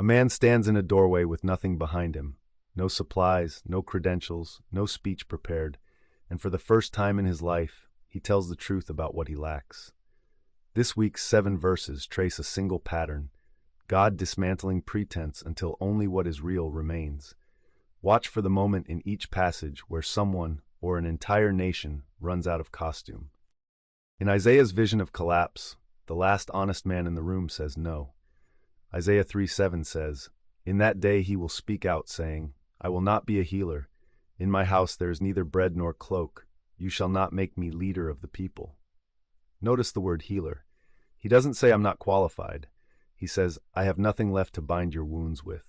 A man stands in a doorway with nothing behind him. No supplies, no credentials, no speech prepared, and for the first time in his life, he tells the truth about what he lacks. This week's 7 verses trace a single pattern: God dismantling pretense until only what is real remains. Watch for the moment in each passage where someone, or an entire nation, runs out of costume. In Isaiah's vision of collapse, the last honest man in the room says no. Isaiah 3:7 says, "In that day he will speak out, saying, I will not be a healer. In my house there is neither bread nor cloak. You shall not make me leader of the people." Notice the word healer. He doesn't say, "I'm not qualified." He says, "I have nothing left to bind your wounds with."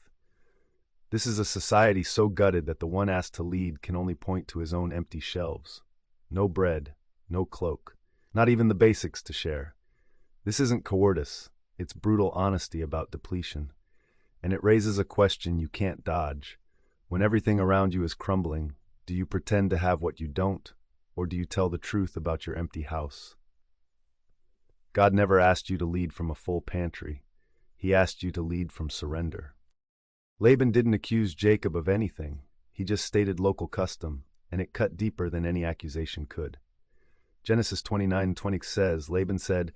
This is a society so gutted that the one asked to lead can only point to his own empty shelves. No bread, no cloak, not even the basics to share. This isn't cowardice, it's brutal honesty about depletion. And it raises a question you can't dodge. When everything around you is crumbling, do you pretend to have what you don't, or do you tell the truth about your empty house? God never asked you to lead from a full pantry. He asked you to lead from surrender. Laban didn't accuse Jacob of anything. He just stated local custom, and it cut deeper than any accusation could. Genesis 29:20 says, Laban said,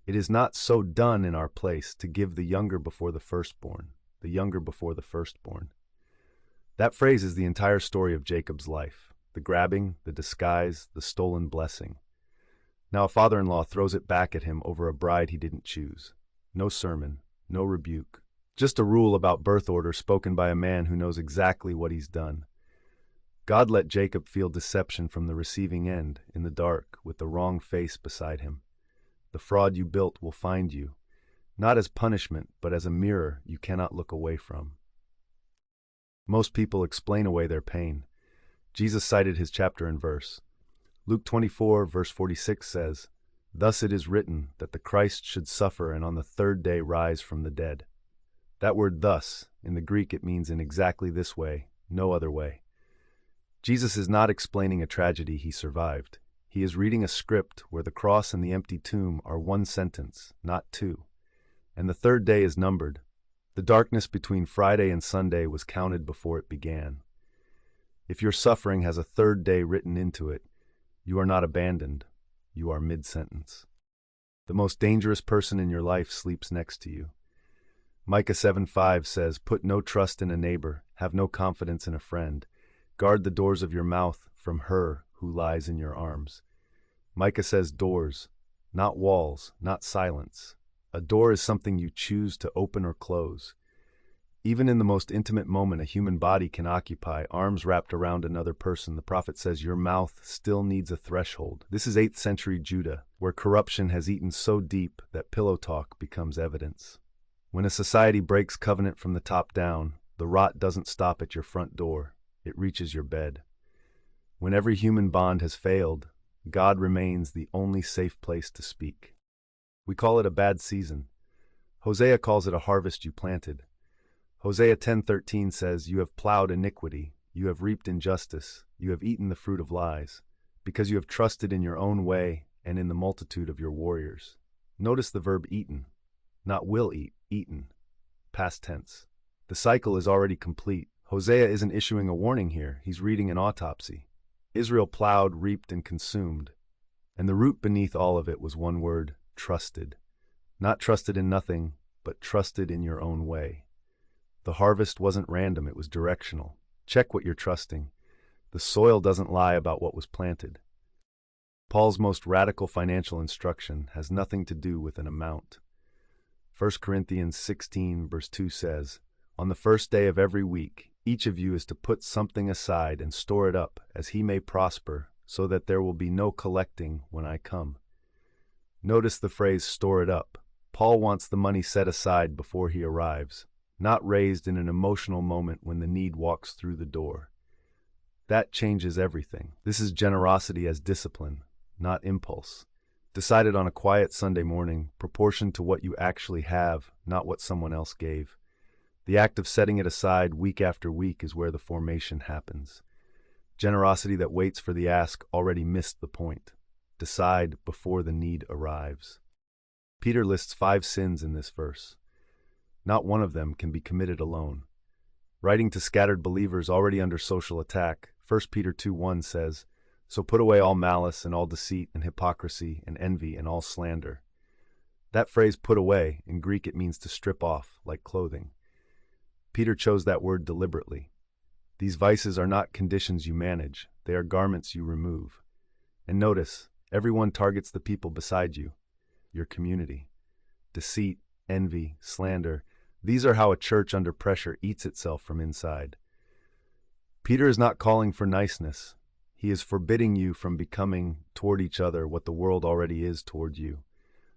"It is not so done in our place to give the younger before the firstborn, the younger before the firstborn." That phrase is the entire story of Jacob's life: the grabbing, the disguise, the stolen blessing. Now a father-in-law throws it back at him over a bride he didn't choose. No sermon, no rebuke, just a rule about birth order spoken by a man who knows exactly what he's done. God let Jacob feel deception from the receiving end, in the dark, with the wrong face beside him. The fraud you built will find you, not as punishment, but as a mirror you cannot look away from. Most people explain away their pain. Jesus cited his chapter and verse. Luke 24, verse 46 says, "Thus it is written that the Christ should suffer and on the third day rise from the dead." That word "thus," in the Greek it means in exactly this way, no other way. Jesus is not explaining a tragedy he survived. He is reading a script where the cross and the empty tomb are one sentence, not two. And the third day is numbered. The darkness between Friday and Sunday was counted before it began. If your suffering has a third day written into it, you are not abandoned, you are mid-sentence. The most dangerous person in your life sleeps next to you. Micah 7:5 says, "Put no trust in a neighbor, have no confidence in a friend. Guard the doors of your mouth from her who lies in your arms." Micah says doors, not walls, not silence. A door is something you choose to open or close. Even in the most intimate moment a human body can occupy, arms wrapped around another person, the prophet says your mouth still needs a threshold. This is 8th century Judah, where corruption has eaten so deep that pillow talk becomes evidence. When a society breaks covenant from the top down, the rot doesn't stop at your front door, it reaches your bed. When every human bond has failed, God remains the only safe place to speak. We call it a bad season. Hosea calls it a harvest you planted. Hosea 10:13 says, "You have plowed iniquity, you have reaped injustice, you have eaten the fruit of lies, because you have trusted in your own way and in the multitude of your warriors." Notice the verb eaten, not will eat, eaten, past tense. The cycle is already complete. Hosea isn't issuing a warning here, he's reading an autopsy. Israel plowed, reaped, and consumed, and the root beneath all of it was one word: trusted. Not trusted in nothing, but trusted in your own way. The harvest wasn't random, it was directional. Check what you're trusting. The soil doesn't lie about what was planted. Paul's most radical financial instruction has nothing to do with an amount. 1 Corinthians 16, verse 2 says, "On the first day of every week, each of you is to put something aside and store it up, as he may prosper, so that there will be no collecting when I come." Notice the phrase "store it up." Paul wants the money set aside before he arrives, not raised in an emotional moment when the need walks through the door. That changes everything. This is generosity as discipline, not impulse. Decided on a quiet Sunday morning, proportioned to what you actually have, not what someone else gave. The act of setting it aside week after week is where the formation happens. Generosity that waits for the ask already missed the point. Decide before the need arrives. Peter lists 5 sins in this verse. Not one of them can be committed alone. Writing to scattered believers already under social attack, 1 Peter 2:1 says, "So put away all malice and all deceit and hypocrisy and envy and all slander." That phrase, put away, in Greek it means to strip off, like clothing. Peter chose that word deliberately. These vices are not conditions you manage, they are garments you remove. And notice, everyone targets the people beside you, your community. Deceit, envy, slander, these are how a church under pressure eats itself from inside. Peter is not calling for niceness. He is forbidding you from becoming toward each other what the world already is toward you.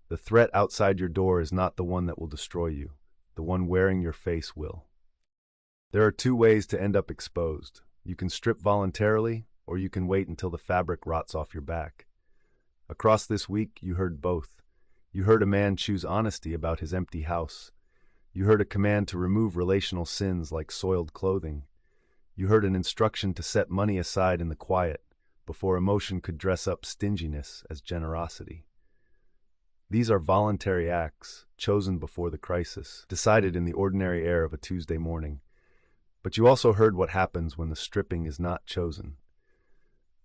The threat outside your door is not the one that will destroy you. The one wearing your face will. There are two ways to end up exposed. You can strip voluntarily, or you can wait until the fabric rots off your back. Across this week, you heard both. You heard a man choose honesty about his empty house. You heard a command to remove relational sins like soiled clothing. You heard an instruction to set money aside in the quiet, before emotion could dress up stinginess as generosity. These are voluntary acts, chosen before the crisis, decided in the ordinary air of a Tuesday morning. But you also heard what happens when the stripping is not chosen.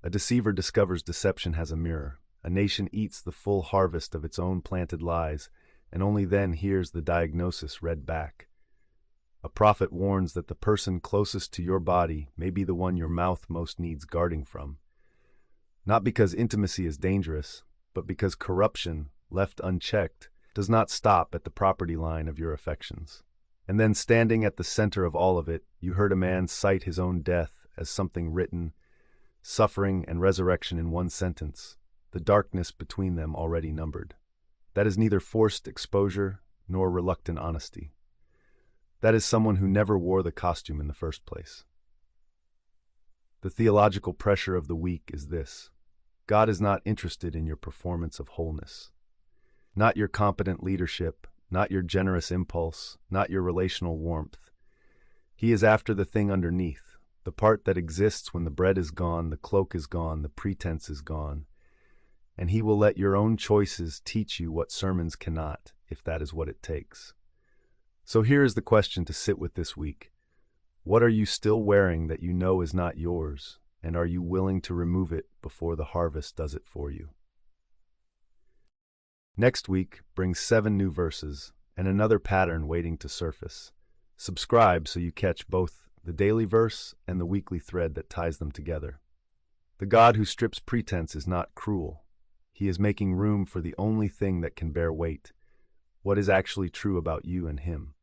A deceiver discovers deception has a mirror. A nation eats the full harvest of its own planted lies, and only then hears the diagnosis read back. A prophet warns that the person closest to your body may be the one your mouth most needs guarding from. Not because intimacy is dangerous, but because corruption, left unchecked, does not stop at the property line of your affections. And then standing at the center of all of it, you heard a man cite his own death as something written, suffering and resurrection in one sentence, the darkness between them already numbered. That is neither forced exposure nor reluctant honesty. That is someone who never wore the costume in the first place. The theological pressure of the week is this: God is not interested in your performance of wholeness. Not your competent leadership, not your generous impulse, not your relational warmth. He is after the thing underneath, the part that exists when the bread is gone, the cloak is gone, the pretense is gone. And he will let your own choices teach you what sermons cannot, if that is what it takes. So here is the question to sit with this week. What are you still wearing that you know is not yours, and are you willing to remove it before the harvest does it for you? Next week brings 7 new verses and another pattern waiting to surface. Subscribe so you catch both the daily verse and the weekly thread that ties them together. The God who strips pretense is not cruel. He is making room for the only thing that can bear weight, what is actually true about you and him.